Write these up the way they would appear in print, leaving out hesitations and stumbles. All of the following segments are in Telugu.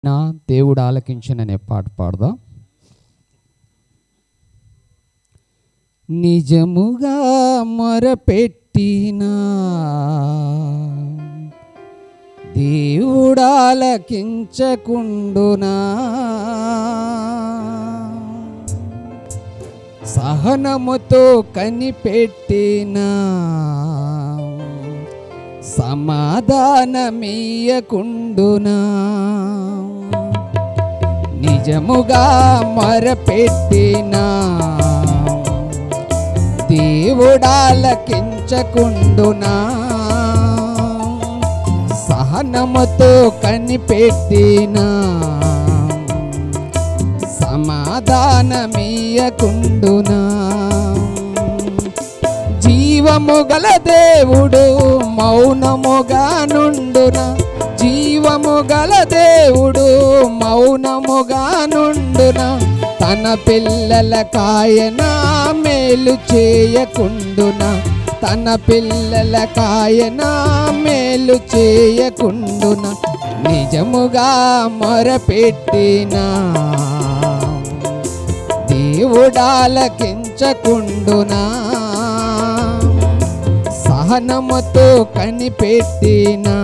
నా దేవుడు ఆలకించననే పాట పాడదాం. నిజముగా మొరపెట్టినా దేవుడు ఆలకించకుండునా, సహనముతో కనిపెట్టినా సమాధానమియ్యకుండునా, నిజముగా మొరపెట్టినా దేవుడాలకించకుండునా, సహనముతో కనిపెట్టినా సమాధానమియ్యకుండునా, జీవము గల దేవుడు మౌనముగా నుండునా, జీవము గల దేవుడు మౌనముగా నుండునా, తన పిల్లల కాయన మేలు చేయకుండునా, తన పిల్లల కాయన మేలు చేయకుండునా, నిజముగా మొరపెట్టినా దేవుడాలకించకుండునా, సహనముతో కనిపెట్టినా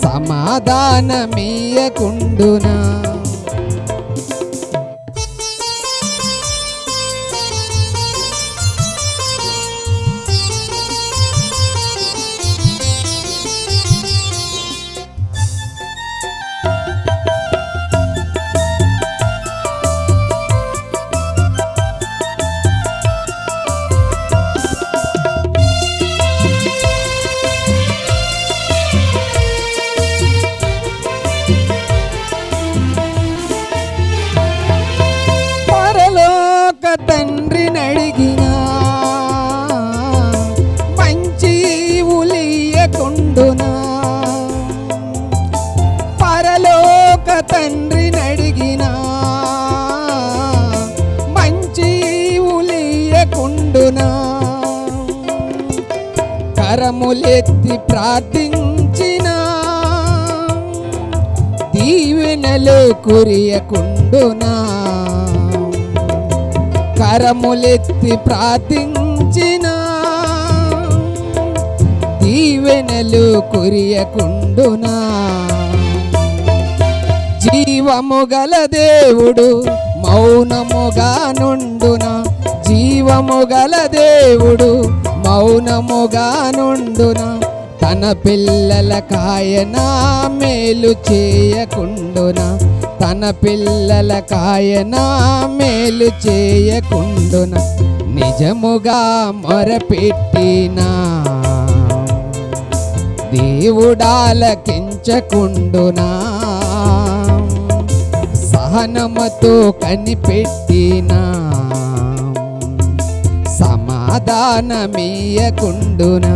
సమాధానమియ్యకుండునా. తండ్రినడిగినా మంచి ఉలియకుండునా, పరలోక తండ్రినడిగినా మంచి ఉలియకుండునా, కరములెత్తి ప్రార్థించినా దీవెనలు కురియకుండునా, కరములెత్తి ప్రార్థించిన దీవెనలు కురియకుండునా, జీవము గల దేవుడు మౌనముగా నుండునా, జీవము గల దేవుడు మౌనముగా నుండునా, తన పిల్లల కాయన మేలు చేయకుండునా, తన పిల్లల కాయన మేలు చేయకుండునా, నిజముగా మొరపెట్టినా దేవుడాలకించకుండునా, సహనముతో కనిపెట్టినా సమాధానమియ్యకుండునా.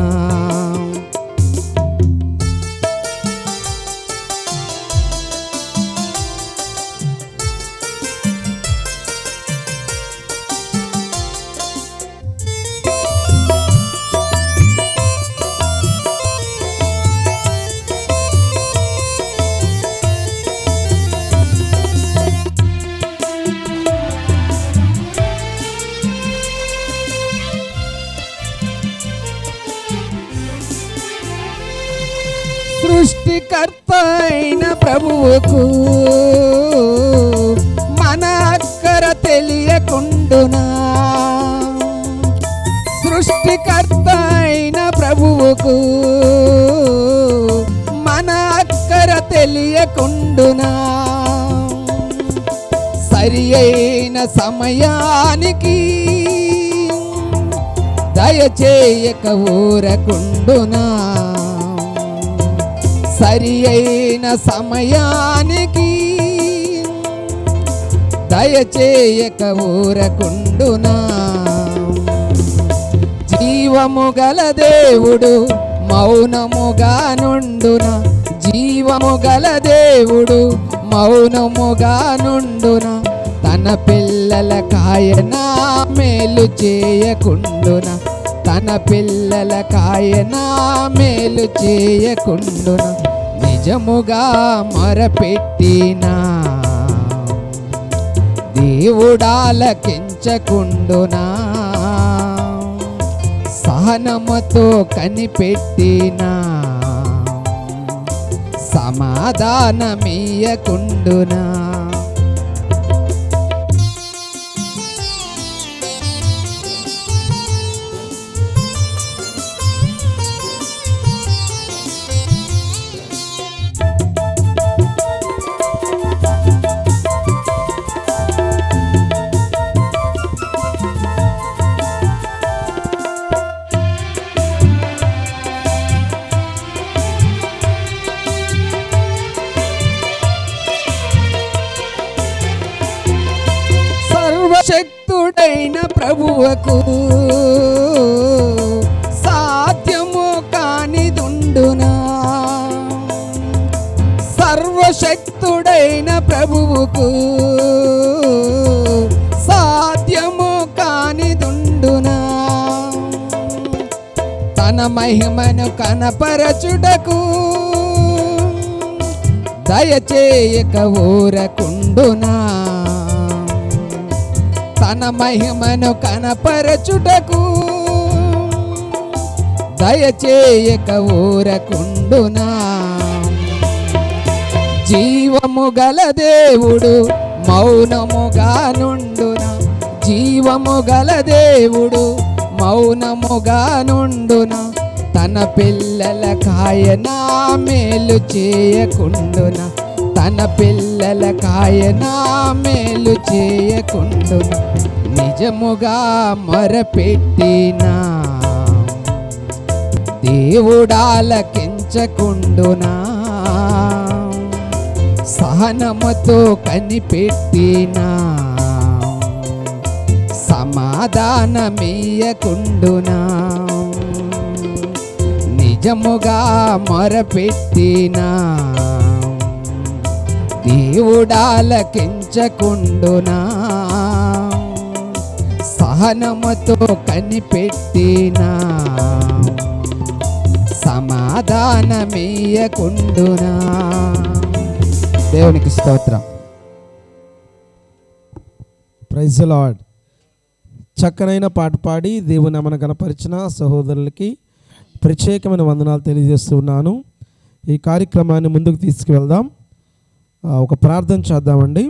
సృష్టికర్త అయిన ప్రభువుకు మన అక్కర తెలియకుండునా, సృష్టికర్త అయిన ప్రభువుకు మన అక్కర తెలియకుండునా, సరి అయిన సమయానికి దయచేయక ఊరకుండునా, సరి అయిన సమయానికి దయచేయక ఊరకుండునా, జీవము గల దేవుడు మౌనముగా నుండునా, జీవము గల దేవుడు మౌనముగా నుండునా, తన పిల్లల కాయన మేలు చేయకుండునా, తన పిల్లల కాయన మేలు చేయకుండునా, నిజముగా మొరపెట్టినా దేవుడాలకించకుండునా, సహనముతో కనిపెట్టినా సమాధానమీయకుండునా. సర్వశక్తుడైన ప్రభువుకు సాధ్యము కానిదుండునా, సర్వశక్తుడైన ప్రభువుకు సాధ్యము కానిదుండునా. తన మహిమను కనపరచుటకు దయచేయక ఊరకుండునా, తన మహిమను కనపరచుటకు దయచేయక ఊరకుండునా. జీవము గల దేవుడు మౌనముగా నుండునా, జీవము గల దేవుడు మౌనముగా నుండునా. తన పిల్లల కాయనా మేలు చేయకుండునా, తన పిల్లల కాయనా మేలు చేయకుండునా. నిజముగా మొరపెట్టినా దేవుడాలకించకుండునా, సహనముతో కనిపెట్టినా సమాధానమీయకుండునా. నిజముగా మొరపెట్టినా దేవుడాలకించకుండునా, సహనముతో కనిపెట్టినా సమాధానమీయకుండునా. దేవునికి స్తోత్రం. Praise the lord. చక్కనైన పాట పాడి దేవుని నామమున గణపరిచిన సహోదరులకి ప్రత్యేకమైన వందనాలు తెలియజేస్తున్నాను. ఈ కార్యక్రమాన్ని ముందుకు తీసుకువెళ్దాం. ఒక ప్రార్థన చేద్దామండి.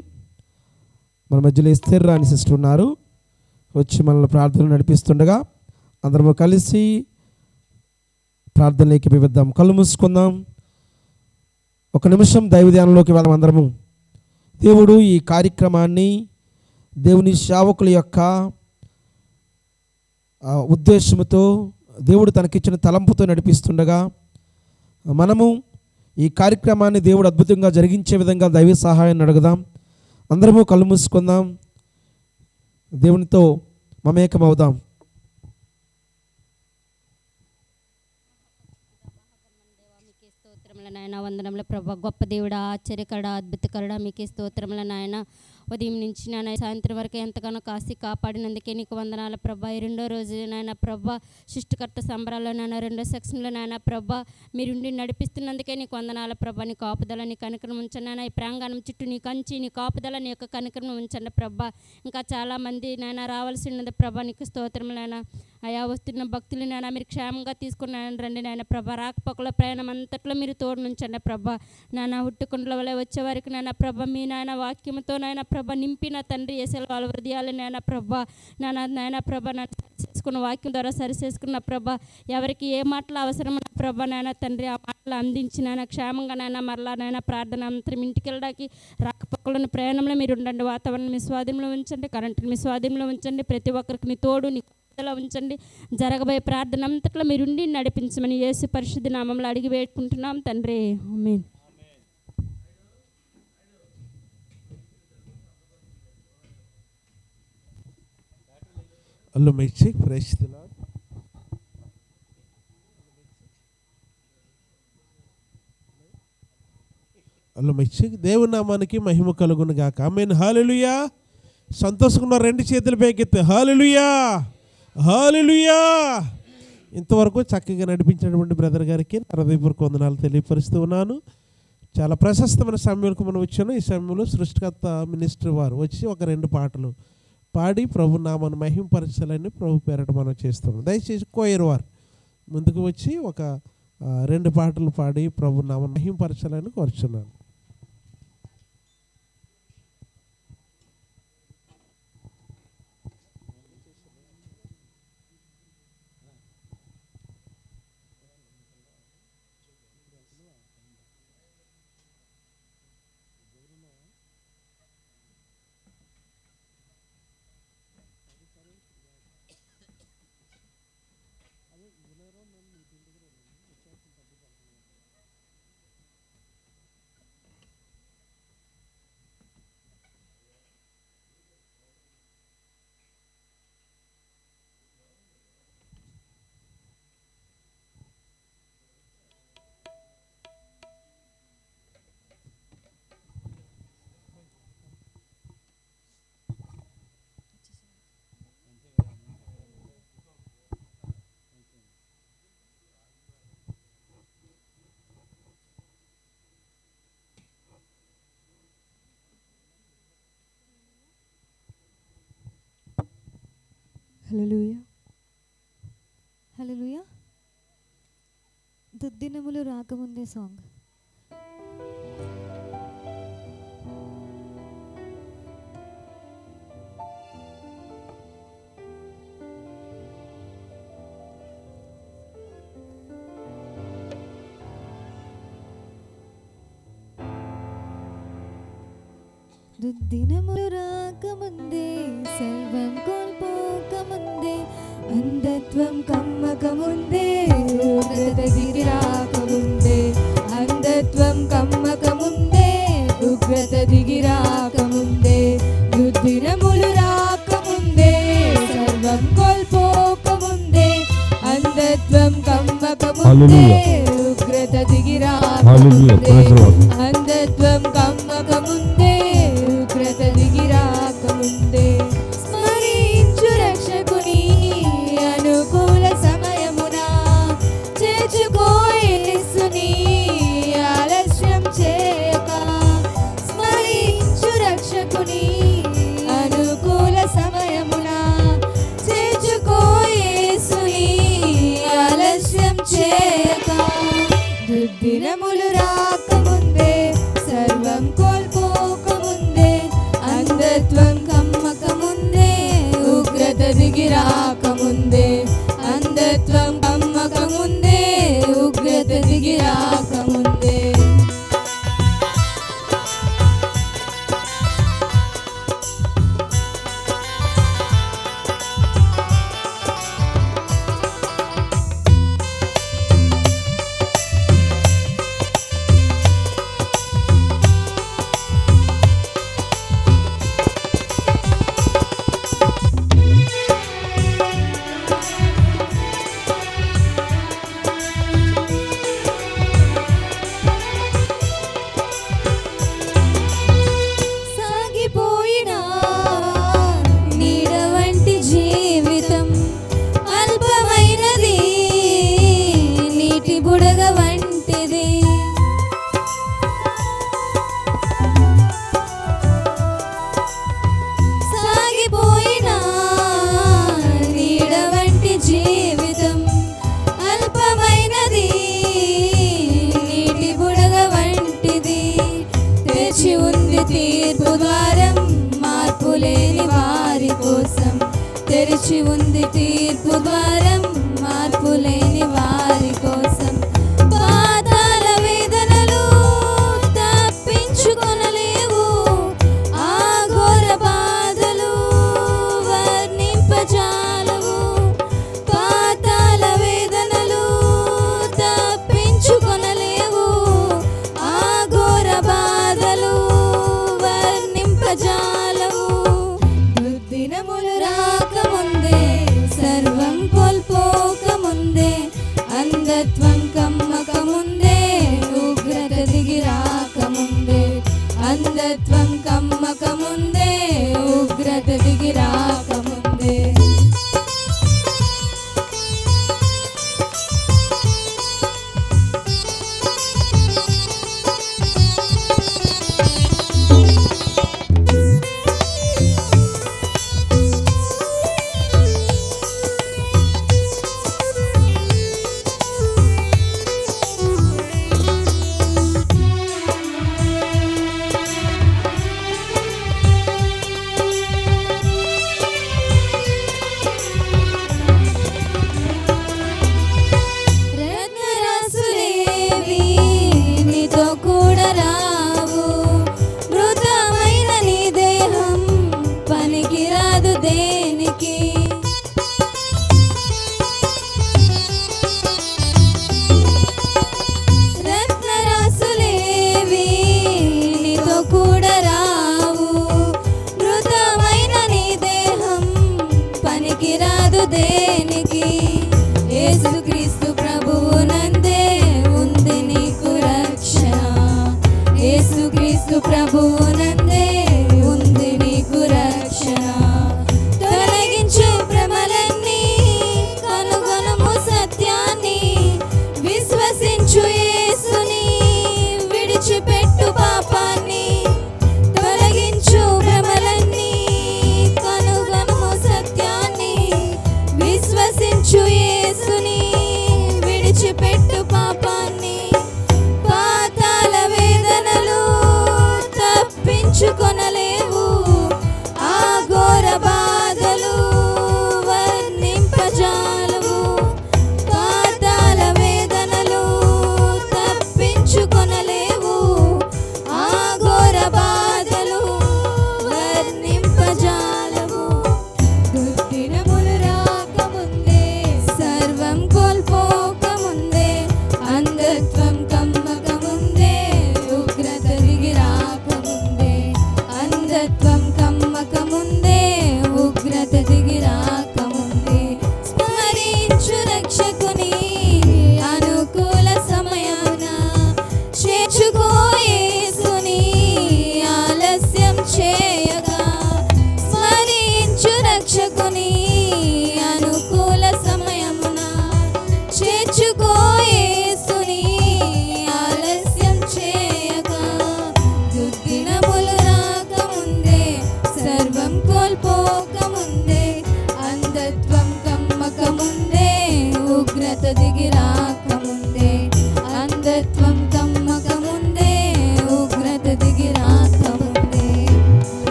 మన మధ్యలో ఎస్తేర్ రాణి సిస్టర్ ఉన్నారు, వచ్చి మనల్ని ప్రార్థన నడిపిస్తుండగా అందరము కలిసి ప్రార్థనలోకి వివిద్దాం. కళ్ళు మూసుకుందాం. ఒక నిమిషం దైవ ధ్యానంలోకి వెళ్దాం అందరము. దేవుడు ఈ కార్యక్రమాన్ని దేవుని సేవకుల యొక్క ఉద్దేశంతో దేవుడు తనకిచ్చిన తలంపుతో నడిపిస్తుండగా మనము ఈ కార్యక్రమాన్ని దేవుడు అద్భుతంగా జరిగించే విధంగా దైవ సహాయాన్ని అడుగుదాం. అందరము కళ్ళు మూసుకుందాం, దేవునితో మమేకమవుదాం. నాయన వందనముల ప్రభా, గొప్ప దేవుడా, ఆశ్చర్యకరుడా, అద్భుతకరుడా, మీకే స్తోత్రముల నాయన. ఉదయం నుంచి నాయన సాయంత్రం వరకు ఎంతగానో కాసి కాపాడినందుకే నీకు వందనాల ప్రభా. ఈ రెండో రోజు నాయన ప్రభా సృష్టికర్త సంబరాల్లో నాయన రెండో సెక్షన్లో నాయన ప్రభా మీరుండి నడిపిస్తున్నందుకే నీకు వందనాల ప్రభా. నీ కాపుదల, నీ కనికరం ఉంచండి నాయన. ఈ ప్రాంగణం చుట్టూ నీ కంచి, నీ కాపుదల, నీ యొక్క కనికరం ఉంచండి ప్రభా. ఇంకా చాలామంది నాయన రావాల్సి ఉన్నది ప్రభా, నీకు స్తోత్రములైనా. అయా వస్తున్న భక్తులు నాయన మీరు క్షేమంగా తీసుకున్నాయని రండి నాయన ప్రభా. రాకపోకల ప్రయాణం అంతట్లో మీరు తోడు నుంచండి ప్రభా. నాయన హుట్టుకుండ్ల వల్ల వచ్చేవారికి నాయన ప్రభా మీ నాయన వాక్యంతో నాయన ప్రభా నింపిన తండ్రి ఏసల వాళ్ళ హృదయాలు నాయన ప్రభా. నాయన ప్రభా నన్ను సరిచేసుకున్న వాక్యం ద్వారా సరిచేసుకున్న ప్రభా. ఎవరికి ఏ మాటలు అవసరమైన ప్రభా నాయన తండ్రి ఆ మాటలు అందించి నాయన క్షేమంగా నాయన మరలా నాయన ప్రార్థన అంతరం ఇంటికి వెళ్ళడానికి రాకపోకలను ప్రయాణంలో మీరు ఉండండి. వాతావరణం మీ స్వాధీనంలో ఉంచండి, కరెంటుని మీ స్వాధీనంలో ఉంచండి. ప్రతి ఒక్కరికి నీ తోడు నీ ఉంచండి. జరగబోయే ప్రార్థన అంతట్లో మీరుండి నడిపించమని యేసు పరిశుద్ధ నామంలో అడిగి వేడుకుంటున్నాం తండ్రి, ఆమేన్. హలో మిక్సిక్ ఫ్రెష్ హలో మిక్సిక్ దేవుని నామానికి మహిమ కలుగును గాక. ఆమేన్. హల్లెలూయా. సంతోషంగా రెండు చేతులు పైకెత్తే హల్లెలూయా, హల్లెలూయా. ఇంతవరకు చక్కగా నడిపించినటువంటి బ్రదర్ గారికి హృదయపూర్వక వందనాలు తెలియపరుస్తూ ఉన్నాను. చాలా ప్రశస్తమైన సమయంలో మనం వచ్చాను. ఈ సమయంలో సృష్టికర్త మినిస్టర్ వారు వచ్చి ఒక 2 పాటలు పాడి ప్రభు నామను మహింపరచాలని ప్రభు పేరట మనం చేస్తాం. దయచేసి కోయర్ వారు ముందుకు వచ్చి ఒక 2 పాటలు పాడి ప్రభు నామను మహింపరచాలని కోరుచున్నాను. హల్లెలూయా, హల్లెలూయా. దుర్దినములు రాకముందే సాంగ్. దుర్దినములు రాకముందే సర్వం కోల్పోకముందే అంధత్వం కమ్మకముందే ఉగ్రత దిగి రాకముందే అంధత్వం కమ్మకముందే ఉగ్రత దిగి రాకముందే దుర్దినములు రాకముందే సర్వం కోల్పోకముందే అంధత్వం కమ్మకముందే ఉగ్రత దిగి రాకముందే అంధత్వం కమ్మకముందే ఉగ్రత దిగి రాకముందే స్మరించు రక్షకుని అనుకూల సమయమున చేర్చుకో యేసుని ఆలస్యం చేయక స్మరించు రక్షకుని అనుకూల సమయమున చేర్చుకో యేసుని ఆలస్యం చేయక దుర్దినములు రాకముందే సర్వం కోల్పోకముందే అంధత్వం కమ్మకముందే ఉగ్రత దిగి రాకముందే అంధత్వం కమ్మకముందే ఉగ్రత దిగి రాకముందే తెరిచి ఉంది తీర్పు ద్వారం మార్పు లేని వారి కోసం పాతాళ వేదనలు తప్పించుకొనలేవు ఆ ఘోర బాధలు వర్ణింపజాలవు పాతాళ వేదనలు తప్పించుకొనలేవు ఆ ఘోర బాధలు వర్ణింపజాలవు దుర్దినములు రాకముందే సర్వం కోల్పోకముందే అంధత్వం కమ్మకముందే ఉగ్రత దిగి రాకముందే అంధత్వం కమ్మకముందే ఉగ్రత దిగి రాకముందే యేసు ప్రభువునందే ఉంది నీకు రక్షణ.